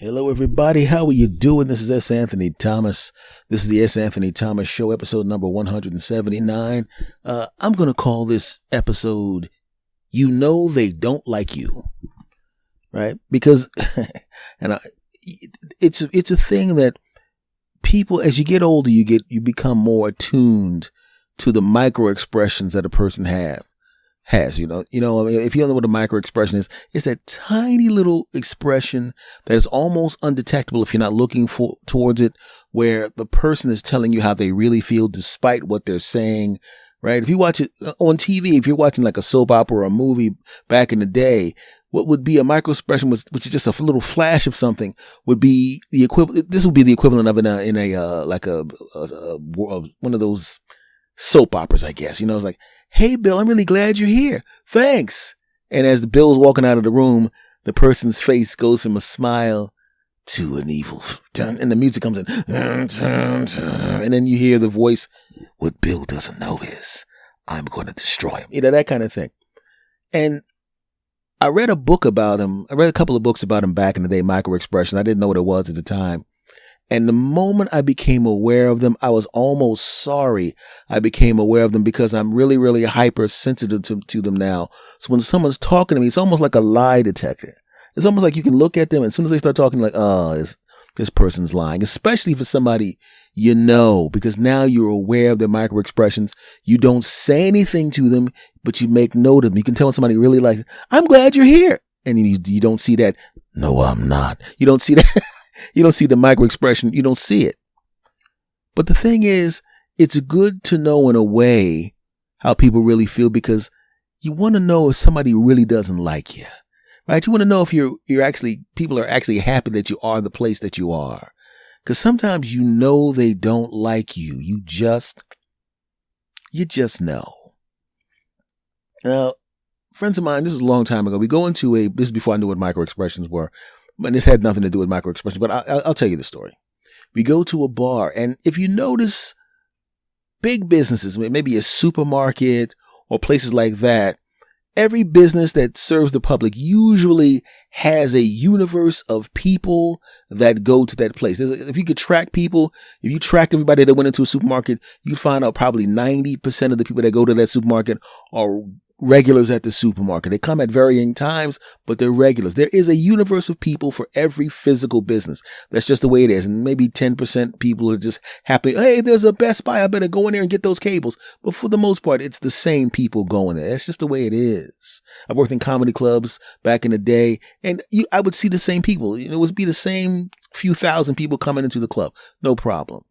Hello, everybody. How are you doing? This is S. Anthony Thomas. This is the S. Anthony Thomas Show, episode number 179. I'm going to call this episode, You Know They Don't Like You, right? Because, it's a thing that people, as you get older, you become more attuned to the micro expressions that a person has. I mean, if you don't know what a micro expression is, it's that tiny little expression that is almost undetectable if you're not looking towards it, where the person is telling you how they really feel despite what they're saying, right? If you watch it on TV, if you're watching like a soap opera or a movie back in the day, what would be a micro expression, which is just a little flash of something, would be the equivalent. This would be the equivalent of one of those soap operas, I guess. It's like, "Hey, Bill, I'm really glad you're here. Thanks." And as the Bill's walking out of the room, the person's face goes from a smile to an evil turn, and the music comes in. And then you hear the voice, "What Bill doesn't know is I'm going to destroy him." That kind of thing. And I read a book about him. I read a couple of books about him back in the day, micro expression. I didn't know what it was at the time. And the moment I became aware of them, I was almost sorry I became aware of them, because I'm really, really hypersensitive to them now. So when someone's talking to me, it's almost like a lie detector. It's almost like you can look at them, and as soon as they start talking, like, oh, this person's lying, especially for somebody because now you're aware of their micro expressions. You don't say anything to them, but you make note of them. You can tell when somebody really likes it. "I'm glad you're here." And you don't see that. "No, I'm not." You don't see that. You don't see the micro expression. You don't see it. But the thing is, it's good to know in a way how people really feel, because you want to know if somebody really doesn't like you, right? You want to know if people are actually happy that you are the place that you are. Because sometimes they don't like you. You just know. Now, friends of mine, this is a long time ago. We go into this is before I knew what micro expressions were. And this had nothing to do with micro expressions, but I'll tell you the story. We go to a bar, and if you notice, big businesses, maybe a supermarket or places like that, every business that serves the public usually has a universe of people that go to that place. If you could track people, if you tracked everybody that went into a supermarket, you'd find out probably 90% of the people that go to that supermarket are regulars at the supermarket. They come at varying times, but they're regulars. There is a universe of people for every physical business. That's just the way it is. And maybe 10% people are just happy. "Hey, there's a Best Buy. I better go in there and get those cables." But for the most part, it's the same people going there. That's just the way it is. I worked in comedy clubs back in the day, and I would see the same people. It would be the same few thousand people coming into the club. No problem.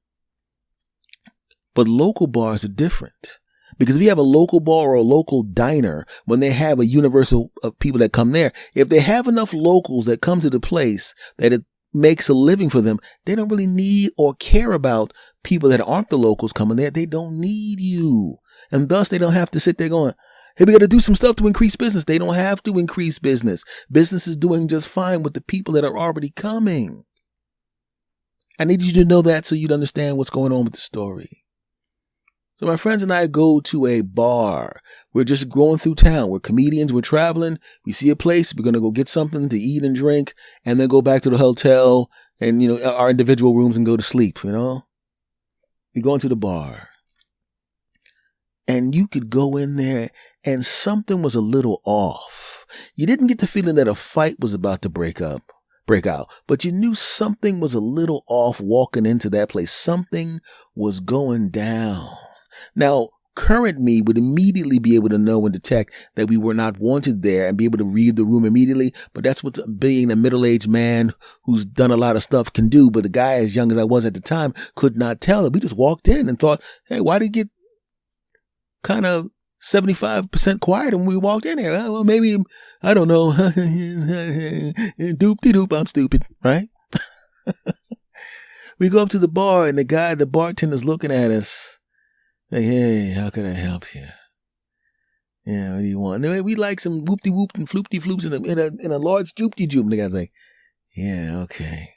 But local bars are different. Because if you have a local bar or a local diner, when they have a universe of people that come there, if they have enough locals that come to the place that it makes a living for them, they don't really need or care about people that aren't the locals coming there. They don't need you. And thus they don't have to sit there going, "Hey, we got to do some stuff to increase business." They don't have to increase business. Business is doing just fine with the people that are already coming. I need you to know that so you'd understand what's going on with the story. So my friends and I go to a bar. We're just going through town. We're comedians. We're traveling. We see a place. We're going to go get something to eat and drink, and then go back to the hotel and, our individual rooms and go to sleep, We go into the bar. And you could go in there and something was a little off. You didn't get the feeling that a fight was about to break out, but you knew something was a little off walking into that place. Something was going down. Now, current me would immediately be able to know and detect that we were not wanted there and be able to read the room immediately. But that's what being a middle-aged man who's done a lot of stuff can do. But the guy, as young as I was at the time, could not tell it. We just walked in and thought, "Hey, why did it get kind of 75% quiet when we walked in here?" Well, maybe, I don't know. Doop-de-doop, I'm stupid, right? We go up to the bar, and the bartender's looking at us. Like, "Hey, how can I help you? Yeah, what do you want?" "We like some whoop-de-whoop and floop-de-floops in a large joop-de-joop." And the guy's like, "Yeah, okay."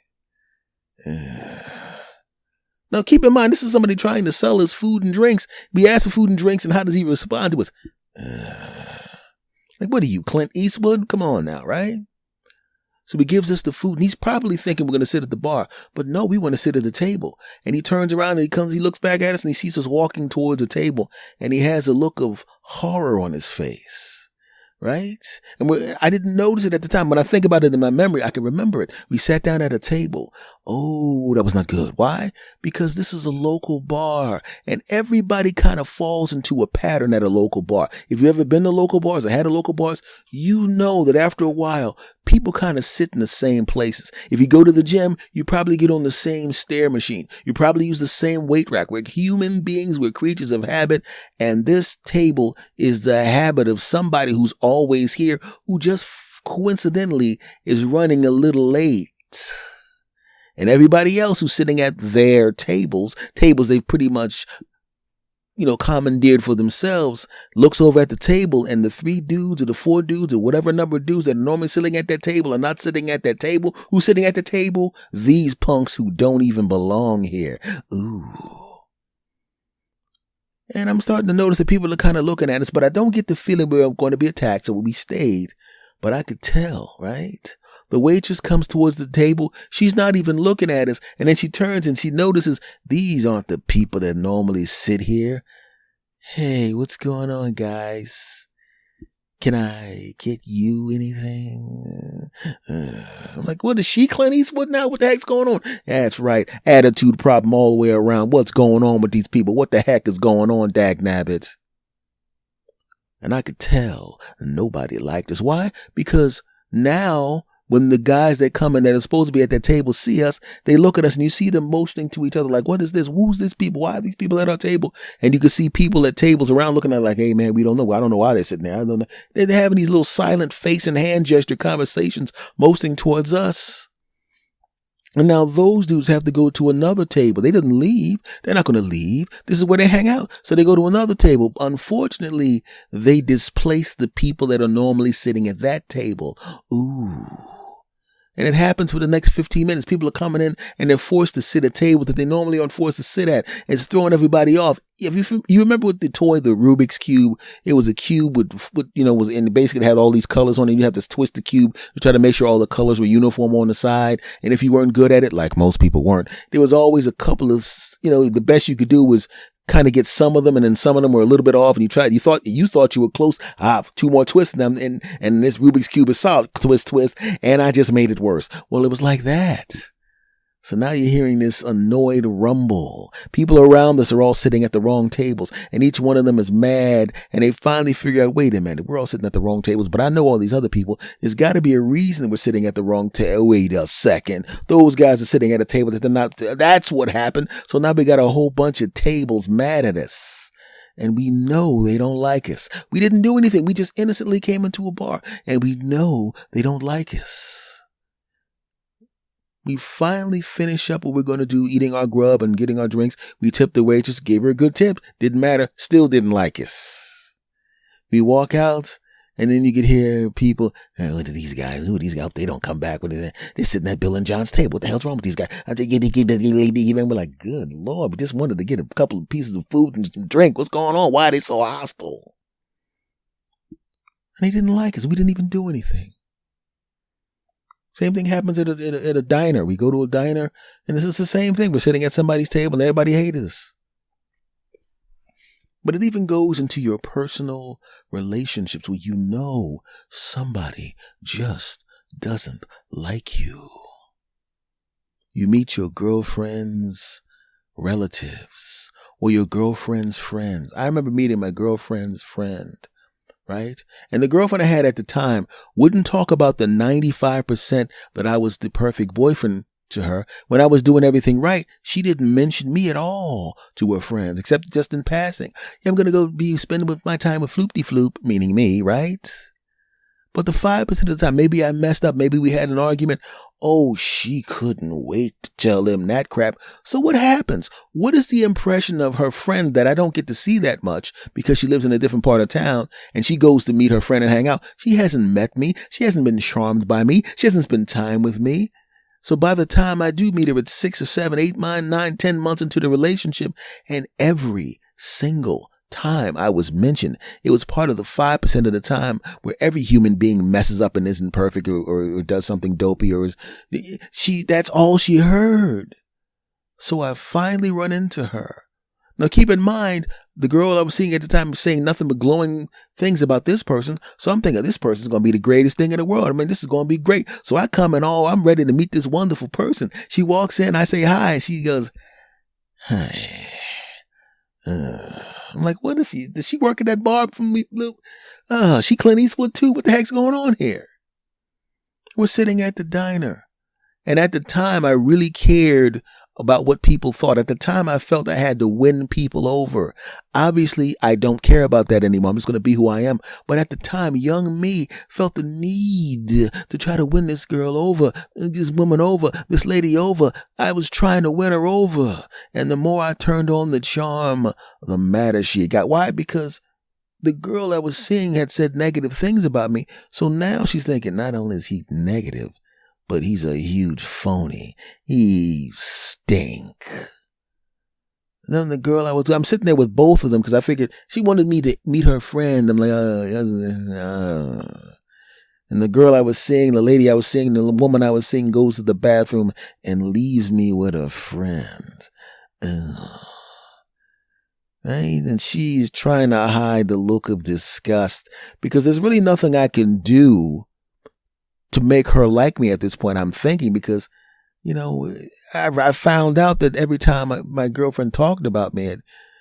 Now, keep in mind, this is somebody trying to sell us food and drinks. We ask for food and drinks, and how does he respond to us? Like, what are you, Clint Eastwood? Come on now, right? So he gives us the food, and he's probably thinking we're going to sit at the bar. But no, we want to sit at the table. And he turns around and he looks back at us, and he sees us walking towards the table, and he has a look of horror on his face. Right? And I didn't notice it at the time. When I think about it in my memory, I can remember it. We sat down at a table. Oh, that was not good. Why? Because this is a local bar, and everybody kind of falls into a pattern at a local bar. If you've ever been to local bars or had a local bars, you know that after a while, people kind of sit in the same places. If you go to the gym, you probably get on the same stair machine. You probably use the same weight rack. We're human beings. We're creatures of habit. And this table is the habit of somebody who's always here, who just coincidentally is running a little late. And everybody else who's sitting at their tables they've pretty much, commandeered for themselves, looks over at the table, and the 3 dudes or the 4 dudes or whatever number of dudes that are normally sitting at that table are not sitting at that table. Who's sitting at the table? These punks who don't even belong here. Ooh. And I'm starting to notice that people are kind of looking at us, but I don't get the feeling we're going to be attacked, so we stayed. But I could tell, right? The waitress comes towards the table. She's not even looking at us. And then she turns and she notices these aren't the people that normally sit here. Hey, what's going on, guys? Can I get you anything? I'm like, what is she, Clint Eastwood now? What the heck's going on? That's right. Attitude problem all the way around. What's going on with these people? What the heck is going on, dagnabbit? And I could tell nobody liked us. Why? Because now when the guys that come in that are supposed to be at that table see us, they look at us and you see them motioning to each other like, what is this? Who's this people? Why are these people at our table? And you can see people at tables around looking at like, hey man, we don't know. I don't know why they're sitting there. I don't know. They're having these little silent face and hand gesture conversations motioning towards us. And now those dudes have to go to another table. They didn't leave. They're not going to leave. This is where they hang out. So they go to another table. Unfortunately, they displace the people that are normally sitting at that table. Ooh. And it happens for the next 15 minutes. People are coming in and they're forced to sit at tables that they normally aren't forced to sit at. It's throwing everybody off. If you remember with the toy, the Rubik's Cube, it was a cube with was and basically it had all these colors on it. You have to twist the cube to try to make sure all the colors were uniform on the side. And if you weren't good at it, like most people weren't, there was always a couple of, the best you could do was kind of get some of them, and then some of them were a little bit off, and you thought you were close. 2 more twists, and this Rubik's Cube is solid. Twist, and I just made it worse. Well, it was like that. So now you're hearing this annoyed rumble. People around us are all sitting at the wrong tables, and each one of them is mad, and they finally figure out, wait a minute, we're all sitting at the wrong tables, but I know all these other people. There's got to be a reason we're sitting at the wrong table. Wait a second. Those guys are sitting at a table that they're not. That's what happened. So now we got a whole bunch of tables mad at us. And we know they don't like us. We didn't do anything. We just innocently came into a bar, and we know they don't like us. We finally finish up what we're going to do, eating our grub and getting our drinks. We tipped the waitress, gave her a good tip. Didn't matter. Still didn't like us. We walk out, and then you could hear people, look at these guys. Who are these guys? They don't come back. They're sitting at Bill and John's table. What the hell's wrong with these guys? We're like, good Lord, we just wanted to get a couple of pieces of food and drink. What's going on? Why are they so hostile? And they didn't like us. We didn't even do anything. Same thing happens at a diner. We go to a diner, and this is the same thing. We're sitting at somebody's table, and everybody hated us. But it even goes into your personal relationships where you know somebody just doesn't like you. You meet your girlfriend's relatives or your girlfriend's friends. I remember meeting my girlfriend's friend. Right? And the girlfriend I had at the time wouldn't talk about the 95% that I was the perfect boyfriend to her. When I was doing everything right, she didn't mention me at all to her friends, except just in passing. Yeah, I'm going to go be spending my time with Floop-de-Floop, meaning me, right? But the 5% of the time, maybe I messed up. Maybe we had an argument. Oh, she couldn't wait to tell him that crap. So what happens? What is the impression of her friend that I don't get to see that much because she lives in a different part of town and she goes to meet her friend and hang out? She hasn't met me. She hasn't been charmed by me. She hasn't spent time with me. So by the time I do meet her, it's 6 or 7, 8, 9, 10 months into the relationship, and every single time I was mentioned. It was part of the 5% of the time where every human being messes up and isn't perfect or does something dopey that's all she heard. So I finally run into her. Now keep in mind, the girl I was seeing at the time was saying nothing but glowing things about this person. So I'm thinking this person's going to be the greatest thing in the world. I mean, this is going to be great. So I come and I'm ready to meet this wonderful person. She walks in, I say hi, and she goes, hi. I'm like, what is she? Does she work at that bar from me? She Clint Eastwood too? What the heck's going on here? We're sitting at the diner. And at the time, I really cared about what people thought. At the time, I felt I had to win people over. Obviously, I don't care about that anymore. I'm just going to be who I am. But at the time, young me felt the need to try to win this girl over, this woman over, this lady over. I was trying to win her over. And the more I turned on the charm, the madder she got. Why? Because the girl I was seeing had said negative things about me. So now she's thinking, not only is he negative, but he's a huge phony. He stink. And then the girl I'm sitting there with both of them because I figured she wanted me to meet her friend. I'm like, And the girl I was seeing, the lady I was seeing, the woman I was seeing goes to the bathroom and leaves me with her friend. Right? And she's trying to hide the look of disgust because there's really nothing I can do to make her like me at this point, I'm thinking, because, I found out that every time my girlfriend talked about me,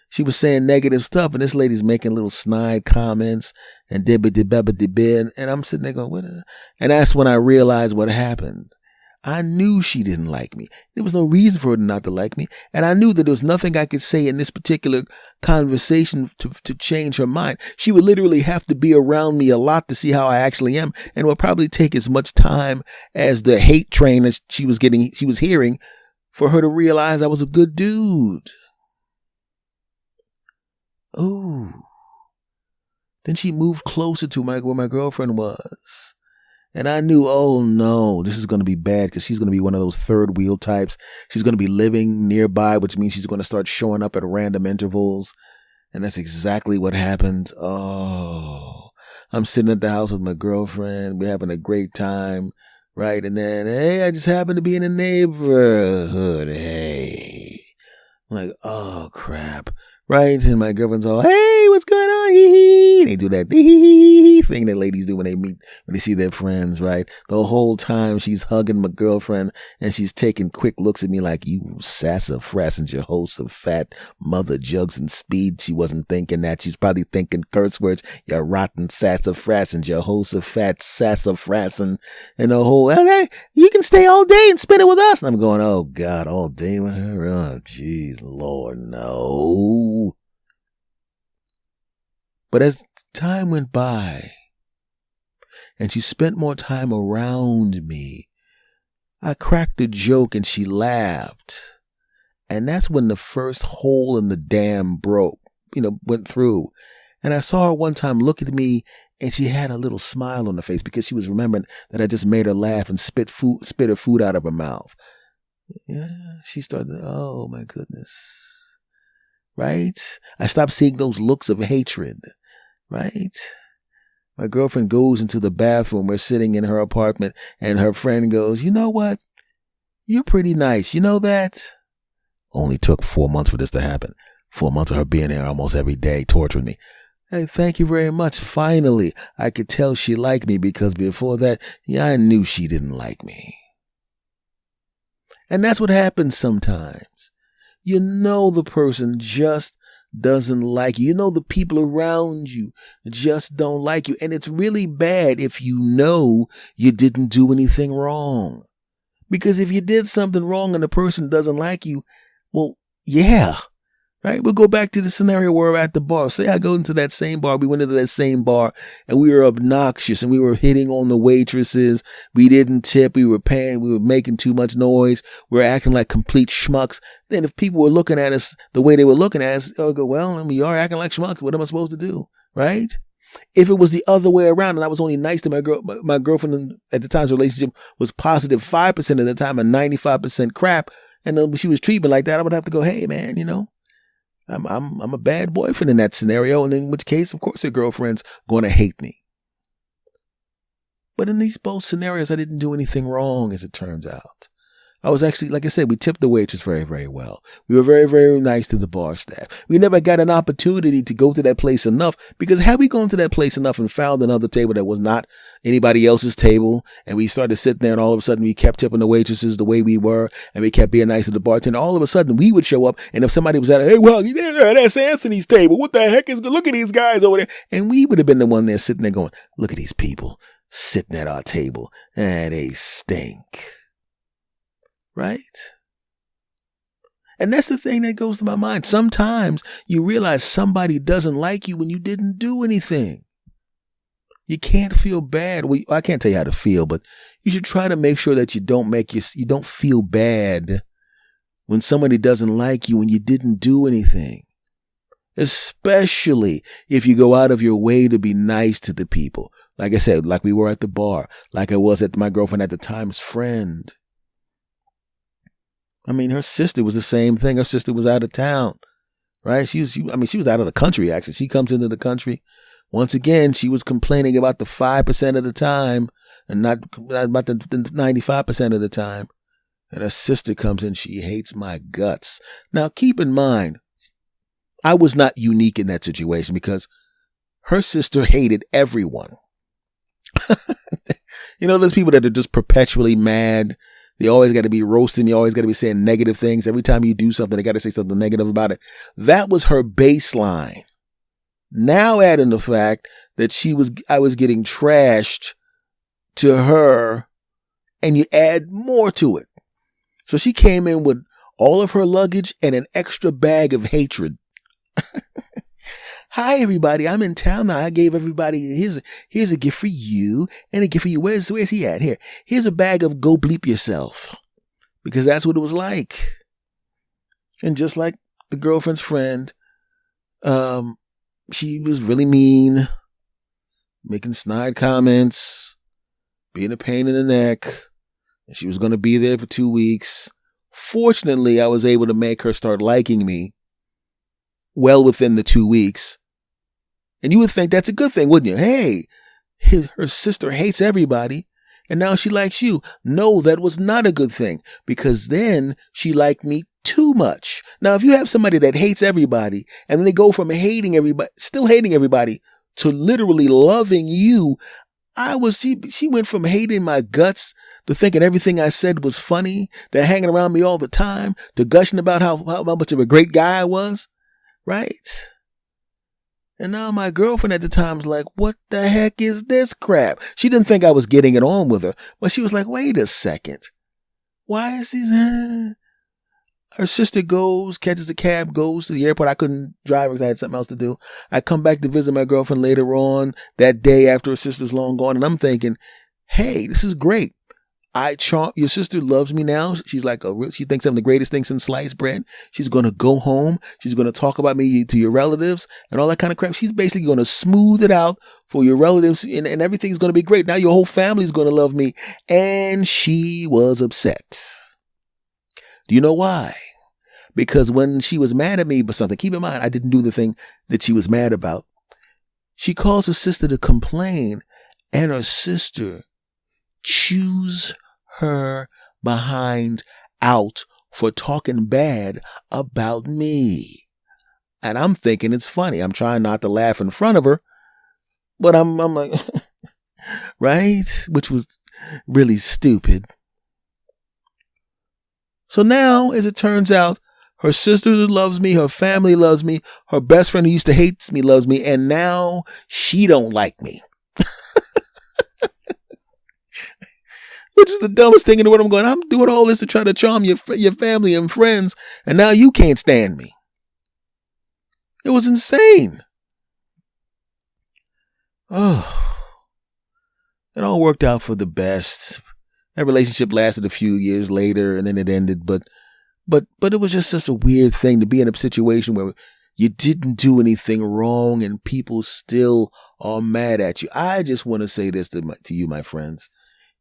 she was saying negative stuff, and this lady's making little snide comments and and I'm sitting there going, what? And that's when I realized what happened. I knew she didn't like me. There was no reason for her not to like me. And I knew that there was nothing I could say in this particular conversation to change her mind. She would literally have to be around me a lot to see how I actually am. And it would probably take as much time as the hate train that she was hearing for her to realize I was a good dude. Oh. Then she moved closer to where my girlfriend was. And I knew, oh no, this is going to be bad because she's going to be one of those third wheel types. She's going to be living nearby, which means she's going to start showing up at random intervals. And that's exactly what happened. Oh, I'm sitting at the house with my girlfriend. We're having a great time. Right. And then, hey, I just happened to be in the neighborhood. Hey, I'm like, oh crap. Right? And my girlfriend's all, hey, what's going on? Hee. They do that thing that ladies do when they see their friends, right? The whole time she's hugging my girlfriend and she's taking quick looks at me like, you sassafras, your host of fat mother jugs and speed. She wasn't thinking that. She's probably thinking curse words. You rotten sassafras, your host of fat sassafras, and the whole, hey, you can stay all day and spend it with us. And I'm going, oh God, all day with her? Oh, jeez, Lord, no. But as time went by and she spent more time around me, I cracked a joke and she laughed. And that's when the first hole in the dam went through. And I saw her one time look at me and she had a little smile on her face because she was remembering that I just made her laugh and spit her food out of her mouth. Yeah, she started, oh my goodness. Right? I stopped seeing those looks of hatred. Right? My girlfriend goes into the bathroom. We're sitting in her apartment and her friend goes, you know what? You're pretty nice. You know that? Only took 4 months for this to happen. 4 months of her being there almost every day, torturing me. Hey, thank you very much. Finally, I could tell she liked me because before that, I knew she didn't like me. And that's what happens sometimes. You know the person just doesn't like you. You know the people around you just don't like you. And it's really bad if you know you didn't do anything wrong. Because if you did something wrong and the person doesn't like you, well, yeah. Right? We'll go back to the scenario where we're at the bar. Say I go into that same bar. We went into that same bar and we were obnoxious and we were hitting on the waitresses. We didn't tip. We were paying. We were making too much noise. We were acting like complete schmucks. Then if people were looking at us the way they were looking at us, I'll go, well, we are acting like schmucks. What am I supposed to do? Right? If it was the other way around and I was only nice to my girlfriend at the time's relationship was positive 5% of the time and 95% crap, and then she was treating me like that, I would have to go, hey, man, I'm a bad boyfriend in that scenario, and in which case, of course, her girlfriend's going to hate me. But in these both scenarios, I didn't do anything wrong, as it turns out. I was actually, like I said, we tipped the waitress very, very well. We were very, very nice to the bar staff. We never got an opportunity to go to that place enough, because had we gone to that place enough and found another table that was not anybody else's table, and we started sitting there, and all of a sudden we kept tipping the waitresses the way we were, and we kept being nice to the bartender, all of a sudden we would show up, and if somebody was at, hey, well, that's Anthony's table. What the heck is, look at these guys over there. And we would have been the one there sitting there going, look at these people sitting at our table, and they stink. Right? And that's the thing that goes to my mind. Sometimes you realize somebody doesn't like you when you didn't do anything. You can't feel bad. Well, I can't tell you how to feel, but you should try to make sure that you don't feel bad when somebody doesn't like you when you didn't do anything. Especially if you go out of your way to be nice to the people. Like I said, like we were at the bar, like I was at my girlfriend at the time's friend. I mean, her sister was the same thing. Her sister was out of town, right? She was out of the country, actually. She comes into the country. Once again, she was complaining about the 5% of the time and not about the 95% of the time. And her sister comes in. She hates my guts. Now, keep in mind, I was not unique in that situation because her sister hated everyone. You know, those people that are just perpetually mad. They always got to be roasting. You always got to be saying negative things. Every time you do something, they got to say something negative about it. That was her baseline. Now add in the fact that I was getting trashed to her, and you add more to it. So she came in with all of her luggage and an extra bag of hatred. Hi, everybody. I'm in town now. I gave everybody, here's a gift for you and a gift for you. Where's he at? Here's a bag of go bleep yourself. Because that's what it was like. And just like the girlfriend's friend, she was really mean, making snide comments, being a pain in the neck. And she was going to be there for 2 weeks. Fortunately, I was able to make her start liking me well within the 2 weeks. And you would think that's a good thing, wouldn't you? Hey, her sister hates everybody, and now she likes you. No, that was not a good thing, because then she liked me too much. Now, if you have somebody that hates everybody, and then they go from hating everybody, still hating everybody, to literally loving you, she went from hating my guts to thinking everything I said was funny, to hanging around me all the time, to gushing about how much of a great guy I was, right? And now my girlfriend at the time was like, what the heck is this crap? She didn't think I was getting it on with her, but she was like, wait a second. Why is he? Her sister catches a cab, goes to the airport. I couldn't drive because I had something else to do. I come back to visit my girlfriend later on that day after her sister's long gone. And I'm thinking, hey, this is great. Your sister loves me now. She's like she thinks I'm the greatest thing since sliced bread. She's going to go home. She's going to talk about me to your relatives and all that kind of crap. She's basically going to smooth it out for your relatives, and everything's going to be great. Now your whole family's going to love me. And she was upset. Do you know why? Because when she was mad at me for something, keep in mind, I didn't do the thing that she was mad about. She calls her sister to complain, and her sister chews her behind out for talking bad about me. And I'm thinking it's funny. I'm trying not to laugh in front of her, but I'm like, right? Which was really stupid. So now, as it turns out, her sister loves me, her family loves me, her best friend who used to hate me loves me, and now she don't like me. Which is the dumbest thing in the world. I'm doing all this to try to charm your family and friends, and now you can't stand me. It was insane. Oh, it all worked out for the best. That relationship lasted a few years later, and then it ended. But it was just such a weird thing to be in a situation where you didn't do anything wrong, and people still are mad at you. I just want to say this to you, my friends.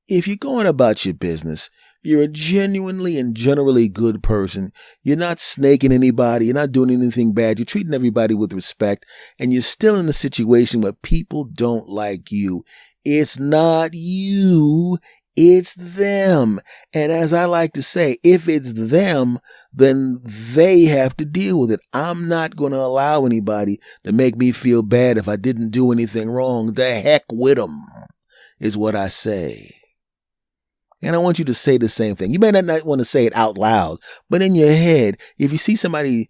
If you're going about your business, You're a genuinely and generally good person. You're not snaking anybody. You're not doing anything bad. You're treating everybody with respect. And you're still in a situation where people don't like you. It's not you. It's them. And as I like to say, if it's them, then they have to deal with it. I'm not going to allow anybody to make me feel bad if I didn't do anything wrong. The heck with them is what I say. And I want you to say the same thing. You may not want to say it out loud, but in your head, if you see somebody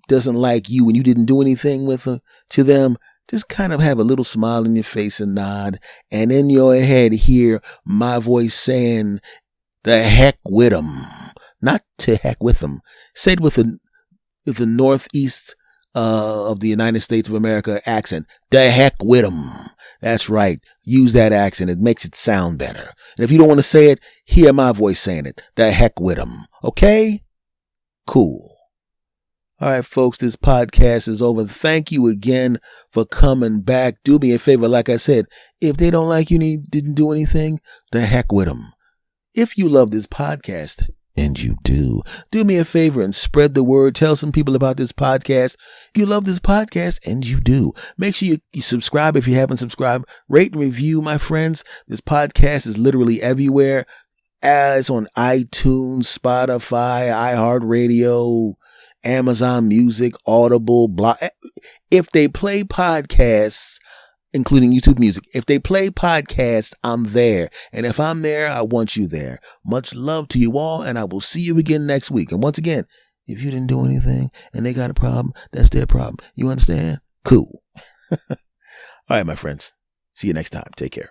doesn't like you and you didn't do anything to them, just kind of have a little smile in your face and nod. And in your head, hear my voice saying, the heck with them. Not to heck with them. Say it with the Northeast of the United States of America accent. The heck with them. That's right. Use that accent. It makes it sound better. And if you don't want to say it, hear my voice saying it. The heck with them. Okay? Cool. All right, folks, this podcast is over. Thank you again for coming back. Do me a favor. Like I said, if they don't like you and you didn't do anything, the heck with them. If you love this podcast, and you do me a favor and spread the word. Tell some people about this podcast. If you love this podcast, and you do, make sure you subscribe if you haven't subscribed. Rate and review, my friends. This podcast is literally everywhere. It's on iTunes, Spotify, iHeartRadio, Amazon Music, Audible, blah. If they play podcasts, including YouTube Music, if they play podcasts, I'm there. And if I'm there, I want you there. Much love to you all, and I will see you again next week. And once again, if you didn't do anything and they got a problem, that's their problem. You understand? Cool. All right, my friends. See you next time. Take care.